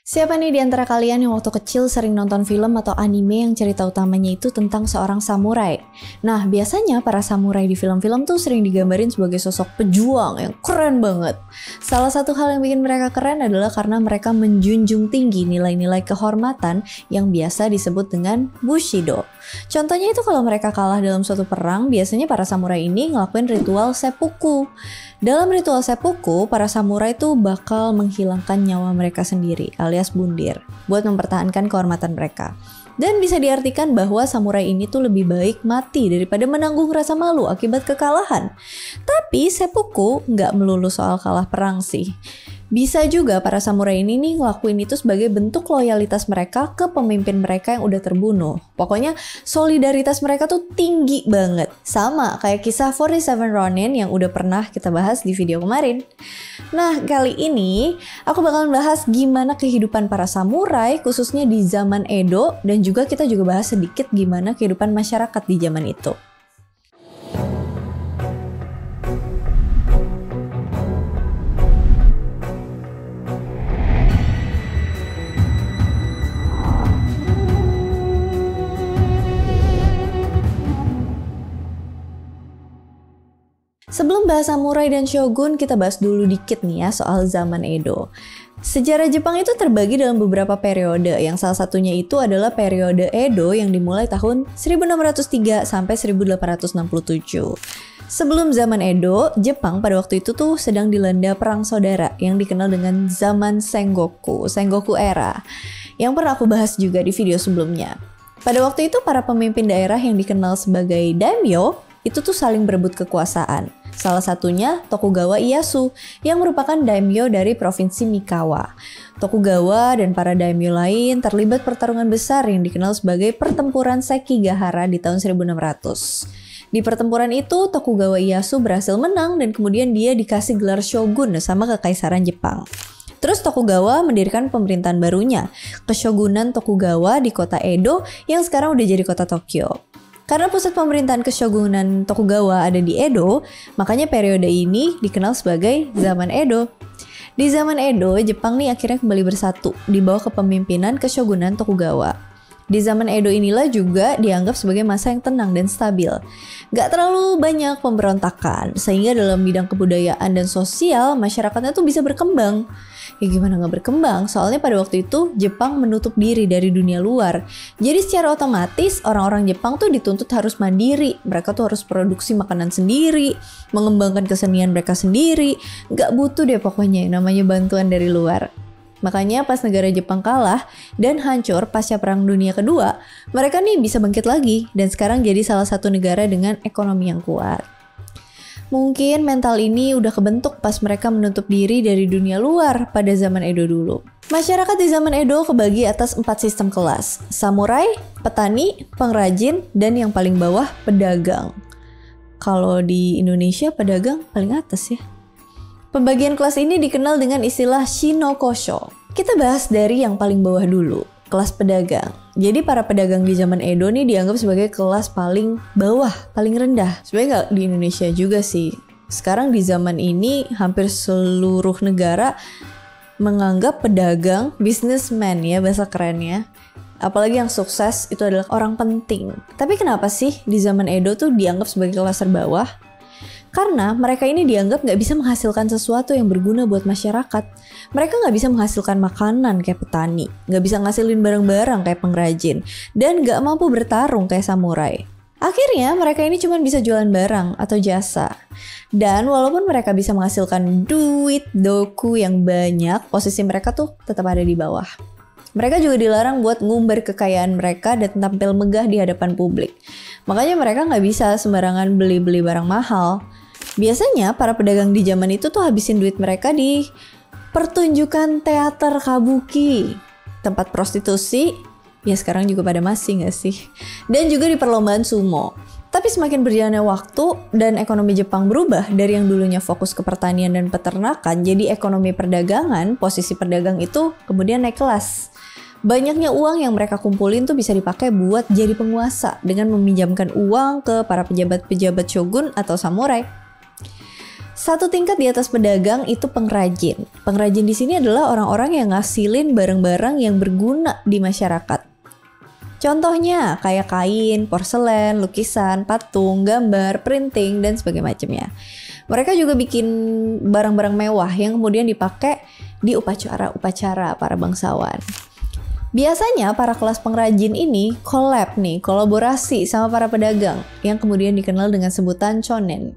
Siapa nih di antara kalian yang waktu kecil sering nonton film atau anime yang cerita utamanya itu tentang seorang samurai? Nah, biasanya para samurai di film-film tuh sering digambarin sebagai sosok pejuang yang keren banget. Salah satu hal yang bikin mereka keren adalah karena mereka menjunjung tinggi nilai-nilai kehormatan yang biasa disebut dengan Bushido. Contohnya itu kalau mereka kalah dalam suatu perang, biasanya para samurai ini ngelakuin ritual seppuku. Dalam ritual seppuku, para samurai itu bakal menghilangkan nyawa mereka sendiri alias bundir buat mempertahankan kehormatan mereka. Dan bisa diartikan bahwa samurai ini tuh lebih baik mati daripada menanggung rasa malu akibat kekalahan. Tapi seppuku nggak melulu soal kalah perang sih. Bisa juga para samurai ini nih ngelakuin itu sebagai bentuk loyalitas mereka ke pemimpin mereka yang udah terbunuh. Pokoknya solidaritas mereka tuh tinggi banget. Sama kayak kisah 47 Ronin yang udah pernah kita bahas di video kemarin. Nah, kali ini aku bakalan bahas gimana kehidupan para samurai khususnya di zaman Edo, dan juga kita juga bahas sedikit gimana kehidupan masyarakat di zaman itu. Sebelum bahas samurai dan shogun, kita bahas dulu dikit nih ya soal zaman Edo. Sejarah Jepang itu terbagi dalam beberapa periode, yang salah satunya itu adalah periode Edo yang dimulai tahun 1603 sampai 1867. Sebelum zaman Edo, Jepang pada waktu itu tuh sedang dilanda perang saudara yang dikenal dengan zaman Sengoku era, yang pernah aku bahas juga di video sebelumnya. Pada waktu itu para pemimpin daerah yang dikenal sebagai daimyo itu tuh saling berebut kekuasaan. Salah satunya Tokugawa Ieyasu yang merupakan daimyo dari provinsi Mikawa. Tokugawa dan para daimyo lain terlibat pertarungan besar yang dikenal sebagai pertempuran Sekigahara di tahun 1600. Di pertempuran itu Tokugawa Ieyasu berhasil menang dan kemudian dia dikasih gelar shogun sama kekaisaran Jepang. Terus Tokugawa mendirikan pemerintahan barunya, Keshogunan Tokugawa di kota Edo yang sekarang udah jadi kota Tokyo. Karena pusat pemerintahan Keshogunan Tokugawa ada di Edo, makanya periode ini dikenal sebagai zaman Edo. Di zaman Edo, Jepang nih akhirnya kembali bersatu di bawah kepemimpinan Keshogunan Tokugawa. Di zaman Edo inilah juga dianggap sebagai masa yang tenang dan stabil. Gak terlalu banyak pemberontakan, sehingga dalam bidang kebudayaan dan sosial, masyarakatnya tuh bisa berkembang. Ya gimana gak berkembang? Soalnya pada waktu itu Jepang menutup diri dari dunia luar. Jadi secara otomatis orang-orang Jepang tuh dituntut harus mandiri. Mereka tuh harus produksi makanan sendiri, mengembangkan kesenian mereka sendiri. Gak butuh deh pokoknya yang namanya bantuan dari luar. Makanya pas negara Jepang kalah dan hancur pasca Perang Dunia Kedua, mereka nih bisa bangkit lagi dan sekarang jadi salah satu negara dengan ekonomi yang kuat. Mungkin mental ini udah kebentuk pas mereka menutup diri dari dunia luar pada zaman Edo dulu. Masyarakat di zaman Edo kebagi atas 4 sistem kelas: samurai, petani, pengrajin, dan yang paling bawah pedagang. Kalau di Indonesia pedagang paling atas ya. Pembagian kelas ini dikenal dengan istilah Shinokosho. Kita bahas dari yang paling bawah dulu, kelas pedagang. Jadi para pedagang di zaman Edo nih dianggap sebagai kelas paling bawah, paling rendah. Sebenarnya nggak di Indonesia juga sih. Sekarang di zaman ini hampir seluruh negara menganggap pedagang, businessman ya bahasa kerennya. Apalagi yang sukses itu adalah orang penting. Tapi kenapa sih di zaman Edo tuh dianggap sebagai kelas terbawah? Karena mereka ini dianggap nggak bisa menghasilkan sesuatu yang berguna buat masyarakat. Mereka nggak bisa menghasilkan makanan kayak petani, nggak bisa ngasilin barang-barang kayak pengrajin, dan nggak mampu bertarung kayak samurai. Akhirnya mereka ini cuma bisa jualan barang atau jasa. Dan walaupun mereka bisa menghasilkan duit doku yang banyak, posisi mereka tuh tetap ada di bawah. Mereka juga dilarang buat ngumbar kekayaan mereka dan tampil megah di hadapan publik. Makanya mereka nggak bisa sembarangan beli-beli barang mahal. Biasanya para pedagang di zaman itu tuh habisin duit mereka di pertunjukan teater kabuki, tempat prostitusi, ya sekarang juga pada masih nggak sih? Dan juga di perlombaan sumo. Tapi semakin berjalannya waktu dan ekonomi Jepang berubah dari yang dulunya fokus ke pertanian dan peternakan, jadi ekonomi perdagangan, posisi pedagang itu kemudian naik kelas. Banyaknya uang yang mereka kumpulin tuh bisa dipakai buat jadi penguasa dengan meminjamkan uang ke para pejabat-pejabat shogun atau samurai. Satu tingkat di atas pedagang itu pengrajin. Pengrajin di sini adalah orang-orang yang ngasilin barang-barang yang berguna di masyarakat. Contohnya kayak kain, porselen, lukisan, patung, gambar, printing, dan sebagainya macamnya. Mereka juga bikin barang-barang mewah yang kemudian dipakai di upacara-upacara para bangsawan. Biasanya para kelas pengrajin ini kolaborasi sama para pedagang yang kemudian dikenal dengan sebutan chonen.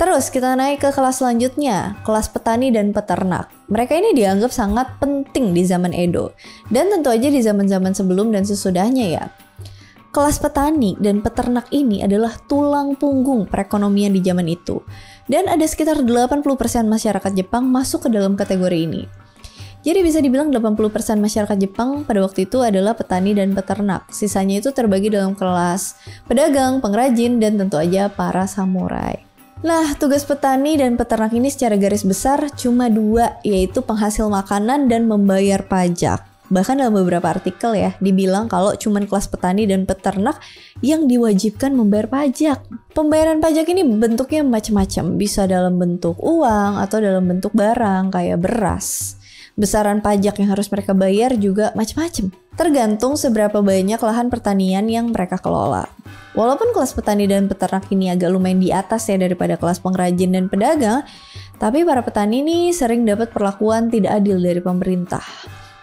Terus kita naik ke kelas selanjutnya, kelas petani dan peternak. Mereka ini dianggap sangat penting di zaman Edo, dan tentu aja di zaman-zaman sebelum dan sesudahnya ya. Kelas petani dan peternak ini adalah tulang punggung perekonomian di zaman itu. Dan ada sekitar 80% masyarakat Jepang masuk ke dalam kategori ini. Jadi bisa dibilang 80% masyarakat Jepang pada waktu itu adalah petani dan peternak. Sisanya itu terbagi dalam kelas pedagang, pengrajin, dan tentu aja para samurai. Nah, tugas petani dan peternak ini secara garis besar cuma dua, yaitu penghasil makanan dan membayar pajak. Bahkan dalam beberapa artikel ya, dibilang kalau cuma kelas petani dan peternak yang diwajibkan membayar pajak. Pembayaran pajak ini bentuknya macam-macam, bisa dalam bentuk uang atau dalam bentuk barang kayak beras. Besaran pajak yang harus mereka bayar juga macam-macam. Tergantung seberapa banyak lahan pertanian yang mereka kelola. Walaupun kelas petani dan peternak ini agak lumayan di atas ya daripada kelas pengrajin dan pedagang, tapi para petani ini sering dapat perlakuan tidak adil dari pemerintah.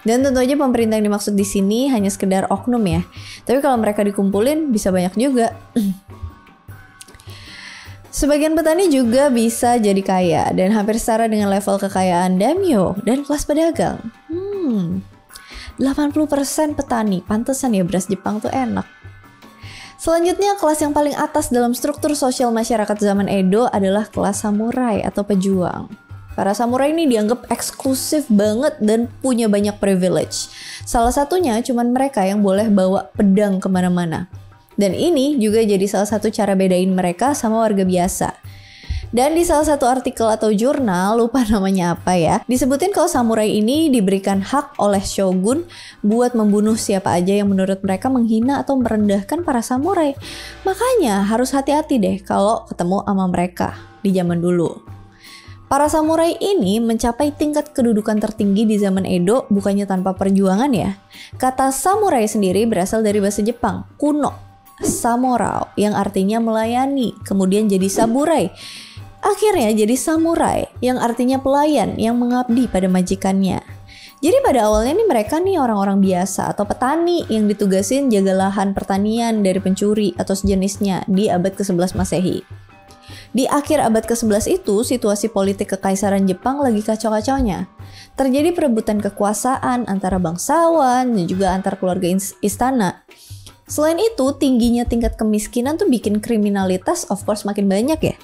Dan tentu aja pemerintah yang dimaksud di sini hanya sekedar oknum ya. Tapi kalau mereka dikumpulin bisa banyak juga. Sebagian petani juga bisa jadi kaya dan hampir setara dengan level kekayaan daimyo dan kelas pedagang. 80% petani, pantesan ya beras Jepang tuh enak. Selanjutnya, kelas yang paling atas dalam struktur sosial masyarakat zaman Edo adalah kelas samurai atau pejuang. Para samurai ini dianggap eksklusif banget dan punya banyak privilege. Salah satunya cuman mereka yang boleh bawa pedang kemana-mana. Dan ini juga jadi salah satu cara bedain mereka sama warga biasa. Dan di salah satu artikel atau jurnal, lupa namanya apa ya, disebutin kalau samurai ini diberikan hak oleh shogun buat membunuh siapa aja yang menurut mereka menghina atau merendahkan para samurai. Makanya harus hati-hati deh kalau ketemu sama mereka di zaman dulu. Para samurai ini mencapai tingkat kedudukan tertinggi di zaman Edo bukannya tanpa perjuangan ya. Kata samurai sendiri berasal dari bahasa Jepang, kuno, samurao, yang artinya melayani, kemudian jadi samurai. Akhirnya jadi samurai, yang artinya pelayan yang mengabdi pada majikannya. Jadi pada awalnya nih mereka nih orang-orang biasa atau petani yang ditugasin jaga lahan pertanian dari pencuri atau sejenisnya di abad ke-11 Masehi. Di akhir abad ke-11 itu, situasi politik kekaisaran Jepang lagi kacau-kacaunya. Terjadi perebutan kekuasaan antara bangsawan dan juga antar keluarga istana. Selain itu, tingginya tingkat kemiskinan tuh bikin kriminalitas of course makin banyak ya.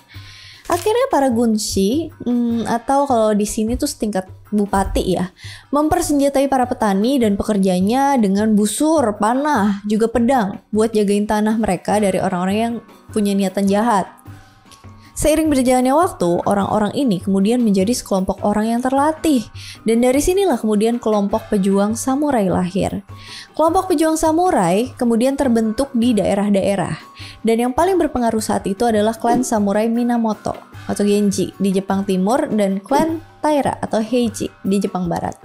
Akhirnya para gunshi, atau kalau di sini tuh setingkat bupati ya, mempersenjatai para petani dan pekerjanya dengan busur, panah, juga pedang buat jagain tanah mereka dari orang-orang yang punya niatan jahat. Seiring berjalannya waktu, orang-orang ini kemudian menjadi sekelompok orang yang terlatih. Dan dari sinilah kemudian kelompok pejuang samurai lahir. Kelompok pejuang samurai kemudian terbentuk di daerah-daerah. Dan yang paling berpengaruh saat itu adalah klan samurai Minamoto atau Genji di Jepang Timur dan klan Taira atau Heiji di Jepang Barat.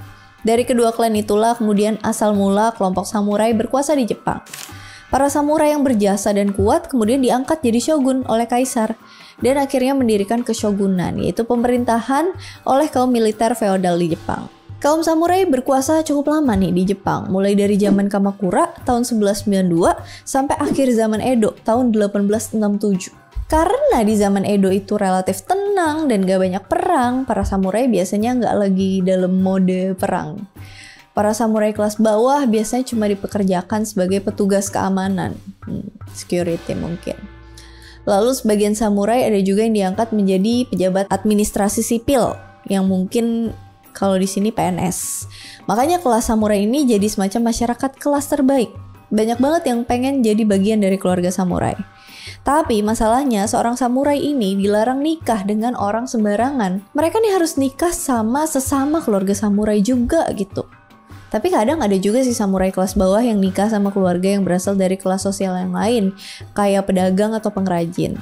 Dari kedua klan itulah kemudian asal mula kelompok samurai berkuasa di Jepang. Para samurai yang berjasa dan kuat kemudian diangkat jadi shogun oleh kaisar dan akhirnya mendirikan keshogunan, yaitu pemerintahan oleh kaum militer feodal di Jepang. Kaum samurai berkuasa cukup lama nih di Jepang, mulai dari zaman Kamakura tahun 1192 sampai akhir zaman Edo tahun 1867. Karena di zaman Edo itu relatif tenang dan gak banyak perang, para samurai biasanya nggak lagi dalam mode perang. Para samurai kelas bawah biasanya cuma dipekerjakan sebagai petugas keamanan, security mungkin. Lalu sebagian samurai ada juga yang diangkat menjadi pejabat administrasi sipil, yang mungkin kalau di sini PNS. Makanya kelas samurai ini jadi semacam masyarakat kelas terbaik. Banyak banget yang pengen jadi bagian dari keluarga samurai. Tapi masalahnya seorang samurai ini dilarang nikah dengan orang sembarangan. Mereka nih harus nikah sama sesama keluarga samurai juga gitu. Tapi kadang ada juga sih samurai kelas bawah yang nikah sama keluarga yang berasal dari kelas sosial yang lain, kayak pedagang atau pengrajin.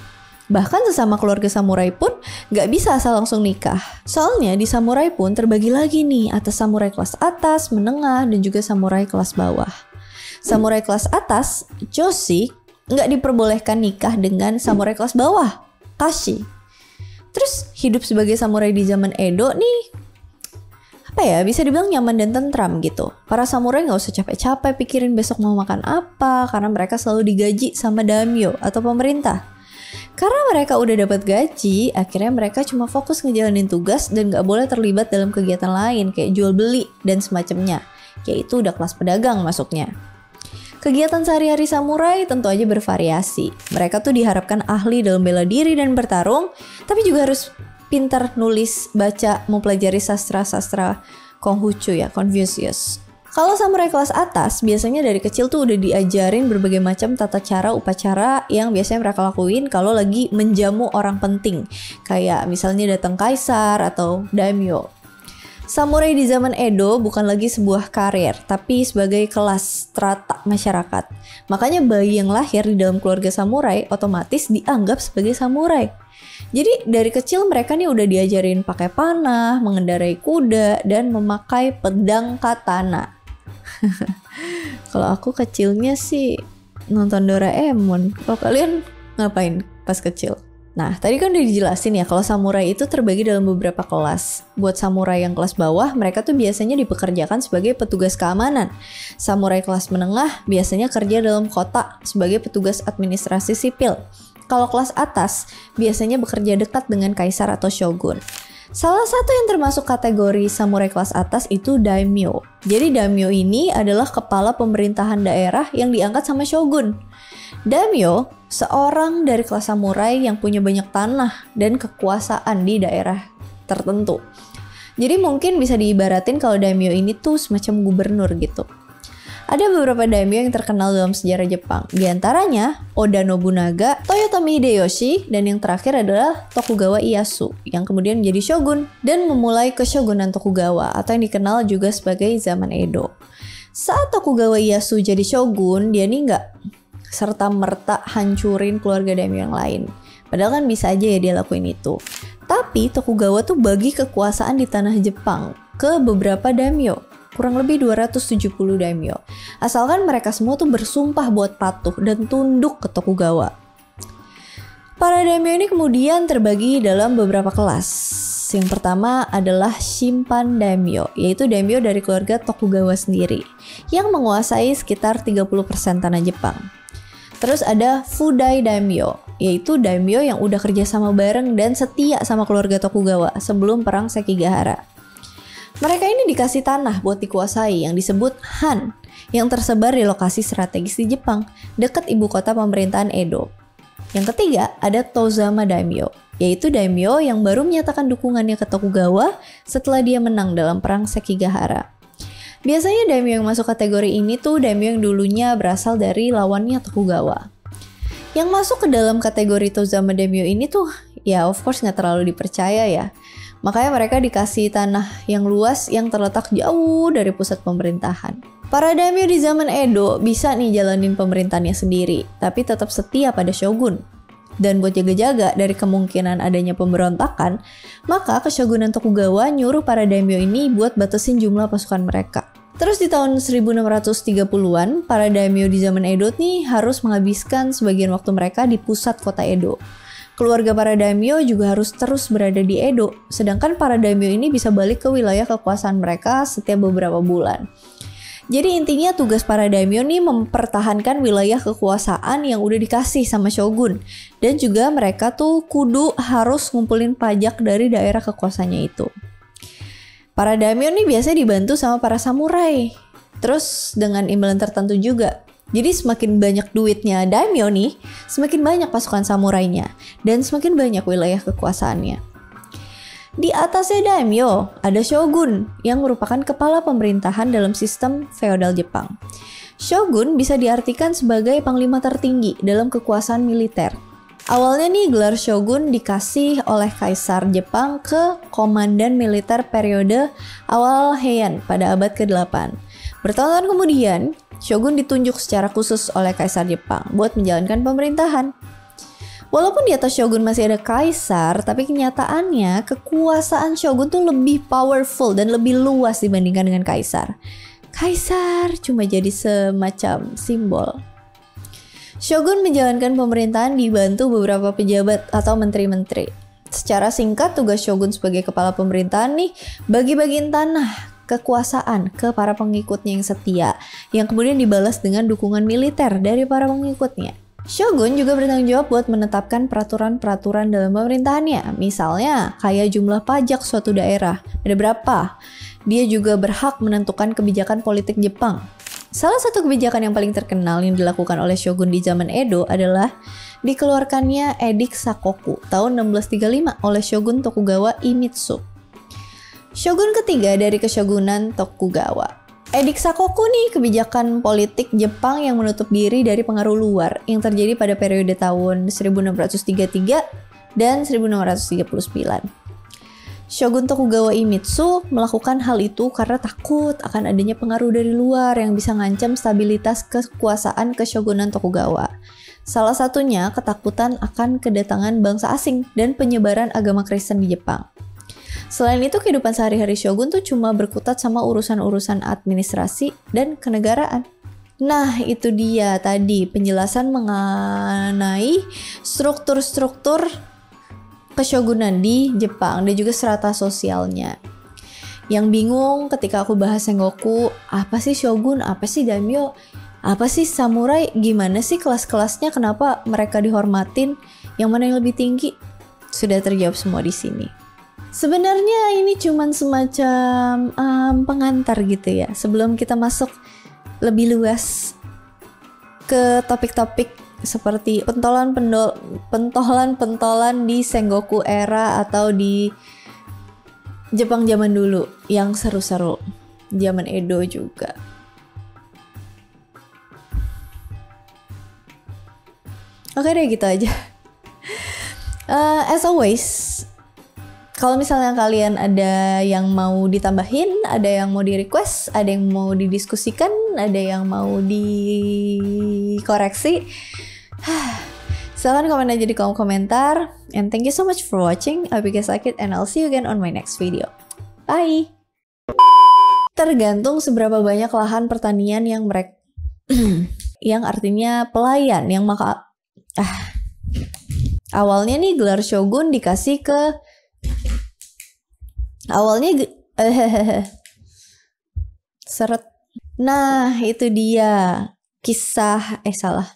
Bahkan sesama keluarga samurai pun nggak bisa asal langsung nikah. Soalnya di samurai pun terbagi lagi nih atas samurai kelas atas, menengah, dan juga samurai kelas bawah. Samurai kelas atas, Joshi, nggak diperbolehkan nikah dengan samurai kelas bawah, Kashi. Terus hidup sebagai samurai di zaman Edo nih, bisa dibilang nyaman dan tentram gitu. Para samurai nggak usah capek-capek pikirin besok mau makan apa, karena mereka selalu digaji sama daimyo atau pemerintah. Karena mereka udah dapat gaji, akhirnya mereka cuma fokus ngejalanin tugas dan gak boleh terlibat dalam kegiatan lain kayak jual beli dan semacamnya, yaitu udah kelas pedagang masuknya. Kegiatan sehari-hari samurai tentu aja bervariasi. Mereka tuh diharapkan ahli dalam bela diri dan bertarung, tapi juga harus pintar nulis, baca, mempelajari sastra-sastra Konghucu ya, Confucius. Kalau samurai kelas atas, biasanya dari kecil tuh udah diajarin berbagai macam tata cara upacara yang biasanya mereka lakuin kalau lagi menjamu orang penting. Kayak misalnya datang kaisar atau daimyo. Samurai di zaman Edo bukan lagi sebuah karir, tapi sebagai kelas strata masyarakat. Makanya bayi yang lahir di dalam keluarga samurai otomatis dianggap sebagai samurai. Jadi dari kecil mereka nih udah diajarin pakai panah, mengendarai kuda, dan memakai pedang katana. Kalau aku kecilnya sih nonton Doraemon. Kalau kalian ngapain pas kecil? Nah, tadi kan udah dijelasin ya kalau samurai itu terbagi dalam beberapa kelas. Buat samurai yang kelas bawah, mereka tuh biasanya dipekerjakan sebagai petugas keamanan. Samurai kelas menengah biasanya kerja dalam kota sebagai petugas administrasi sipil. Kalau kelas atas, biasanya bekerja dekat dengan kaisar atau shogun. Salah satu yang termasuk kategori samurai kelas atas itu daimyo. Jadi daimyo ini adalah kepala pemerintahan daerah yang diangkat sama shogun. Daimyo, seorang dari kelas samurai yang punya banyak tanah dan kekuasaan di daerah tertentu. Jadi mungkin bisa diibaratin kalau daimyo ini tuh semacam gubernur gitu. Ada beberapa daimyo yang terkenal dalam sejarah Jepang. Di antaranya Oda Nobunaga, Toyotomi Hideyoshi, dan yang terakhir adalah Tokugawa Ieyasu yang kemudian menjadi shogun dan memulai keshogunan Tokugawa atau yang dikenal juga sebagai zaman Edo. Saat Tokugawa Ieyasu jadi shogun, dia nih nggak serta-merta hancurin keluarga daimyo yang lain. Padahal kan bisa aja ya dia lakuin itu. Tapi Tokugawa tuh bagi kekuasaan di tanah Jepang ke beberapa daimyo. Kurang lebih 270 daimyo. Asalkan mereka semua tuh bersumpah buat patuh dan tunduk ke Tokugawa. Para daimyo ini kemudian terbagi dalam beberapa kelas. Yang pertama adalah Shimpan daimyo, yaitu daimyo dari keluarga Tokugawa sendiri, yang menguasai sekitar 30% tanah Jepang. Terus ada Fudai daimyo, yaitu daimyo yang udah kerja sama bareng dan setia sama keluarga Tokugawa sebelum perang Sekigahara. Mereka ini dikasih tanah buat dikuasai yang disebut Han, yang tersebar di lokasi strategis di Jepang, dekat ibu kota pemerintahan Edo. Yang ketiga ada Tozama daimyo, yaitu daimyo yang baru menyatakan dukungannya ke Tokugawa setelah dia menang dalam perang Sekigahara. Biasanya daimyo yang masuk kategori ini tuh daimyo yang dulunya berasal dari lawannya Tokugawa. Yang masuk ke dalam kategori Tozama daimyo ini tuh ya of course nggak terlalu dipercaya ya. Makanya mereka dikasih tanah yang luas yang terletak jauh dari pusat pemerintahan. Para daimyo di zaman Edo bisa nih jalanin pemerintahannya sendiri, tapi tetap setia pada shogun. Dan buat jaga-jaga dari kemungkinan adanya pemberontakan, maka keshogunan Tokugawa nyuruh para daimyo ini buat batasin jumlah pasukan mereka. Terus di tahun 1630-an, para daimyo di zaman Edo nih harus menghabiskan sebagian waktu mereka di pusat kota Edo. Keluarga para daimyo juga harus terus berada di Edo, sedangkan para daimyo ini bisa balik ke wilayah kekuasaan mereka setiap beberapa bulan. Jadi intinya tugas para daimyo nih mempertahankan wilayah kekuasaan yang udah dikasih sama shogun. Dan juga mereka tuh kudu harus ngumpulin pajak dari daerah kekuasaannya itu. Para daimyo nih biasanya dibantu sama para samurai. Terus dengan imbalan tertentu juga. Jadi semakin banyak duitnya daimyo nih, semakin banyak pasukan samurainya, dan semakin banyak wilayah kekuasaannya. Di atasnya daimyo, ada shogun yang merupakan kepala pemerintahan dalam sistem feodal Jepang. Shogun bisa diartikan sebagai panglima tertinggi dalam kekuasaan militer. Awalnya nih gelar shogun dikasih oleh kaisar Jepang ke komandan militer periode awal Heian pada abad ke-8. Bertahun-tahun kemudian, shogun ditunjuk secara khusus oleh kaisar Jepang buat menjalankan pemerintahan. Walaupun di atas shogun masih ada kaisar, tapi kenyataannya kekuasaan shogun tuh lebih powerful dan lebih luas dibandingkan dengan kaisar. Kaisar cuma jadi semacam simbol. Shogun menjalankan pemerintahan dibantu beberapa pejabat atau menteri-menteri. Secara singkat, tugas shogun sebagai kepala pemerintahan nih bagi-bagiin tanah kekuasaan ke para pengikutnya yang setia, yang kemudian dibalas dengan dukungan militer dari para pengikutnya. Shogun juga bertanggung jawab buat menetapkan peraturan-peraturan dalam pemerintahannya. Misalnya, kayak jumlah pajak suatu daerah, ada berapa. Dia juga berhak menentukan kebijakan politik Jepang. Salah satu kebijakan yang paling terkenal yang dilakukan oleh Shogun di zaman Edo adalah dikeluarkannya Edict Sakoku tahun 1635 oleh Shogun Tokugawa Iemitsu. Shogun ketiga dari keshogunan Tokugawa. Edict Sakoku nih kebijakan politik Jepang yang menutup diri dari pengaruh luar yang terjadi pada periode tahun 1633 dan 1639. Shogun Tokugawa Iemitsu melakukan hal itu karena takut akan adanya pengaruh dari luar yang bisa ngancam stabilitas kekuasaan keshogunan Tokugawa. Salah satunya ketakutan akan kedatangan bangsa asing dan penyebaran agama Kristen di Jepang. Selain itu, kehidupan sehari-hari shogun tuh cuma berkutat sama urusan-urusan administrasi dan kenegaraan. Nah, itu dia tadi penjelasan mengenai struktur-struktur keshogunan di Jepang dan juga strata sosialnya. Yang bingung ketika aku bahas Sengoku, apa sih shogun, apa sih daimyo, apa sih samurai, gimana sih kelas-kelasnya, kenapa mereka dihormatin, yang mana yang lebih tinggi? Sudah terjawab semua di sini. Sebenarnya ini cuman semacam pengantar gitu ya, sebelum kita masuk lebih luas ke topik-topik seperti pentolan-pentolan di Sengoku era atau di Jepang zaman dulu yang seru-seru, zaman Edo juga. Oke deh, gitu aja. As always, kalau misalnya kalian ada yang mau ditambahin, ada yang mau di-request, ada yang mau didiskusikan, ada yang mau dikoreksi, silahkan komen aja di kolom komentar. And thank you so much for watching. I hope you guys like it and I'll see you again on my next video. Bye! Tergantung seberapa banyak lahan pertanian yang mereka yang artinya pelayan, yang awalnya nih gelar shogun dikasih ke seret. Nah, itu dia kisah salah.